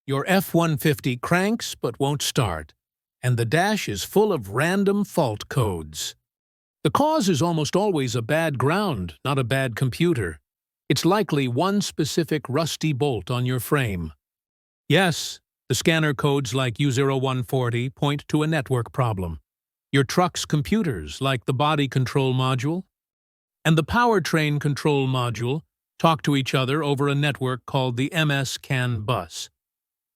Your F-150 cranks but won't start, and the dash is full of random fault codes. The cause is almost always a bad ground, not a bad computer. It's likely one specific rusty bolt on your frame. Yes, the scanner codes like U0140 point to a network problem. Your truck's computers, like the body control module, and the Powertrain Control Module, talk to each other over a network called the MS-CAN bus.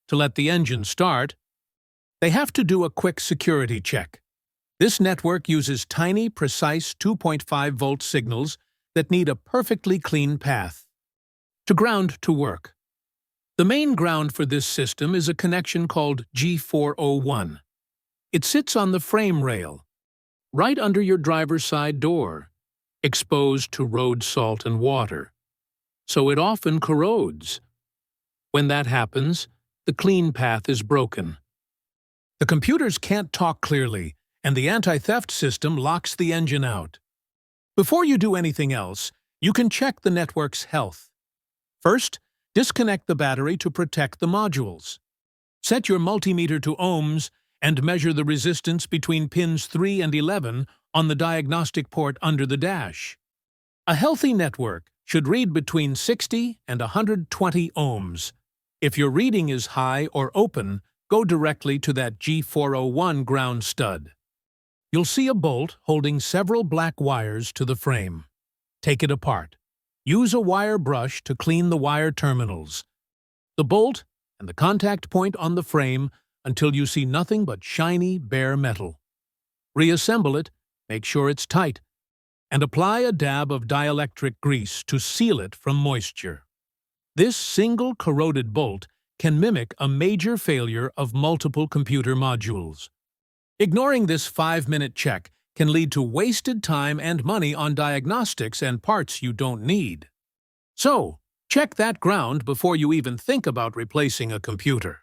To let the engine start, they have to do a quick security check. This network uses tiny, precise 2.5-volt signals that need a perfectly clean path to ground to work. The main ground for this system is a connection called G401. It sits on the frame rail, right under your driver's side door, exposed to road salt and water. So it often corrodes. When that happens, the clean path is broken. The computers can't talk clearly, and the anti-theft system locks the engine out. Before you do anything else, you can check the network's health. First, disconnect the battery to protect the modules. Set your multimeter to ohms and measure the resistance between pins 3 and 11 on the diagnostic port under the dash. A healthy network should read between 60 and 120 ohms. If your reading is high or open, go directly to that G401 ground stud. You'll see a bolt holding several black wires to the frame. Take it apart. Use a wire brush to clean the wire terminals, the bolt, and the contact point on the frame until you see nothing but shiny, bare metal. Reassemble it, make sure it's tight, and apply a dab of dielectric grease to seal it from moisture. This single corroded bolt can mimic a major failure of multiple computer modules. Ignoring this 5-minute check can lead to wasted time and money on diagnostics and parts you don't need. So, check that ground before you even think about replacing a computer.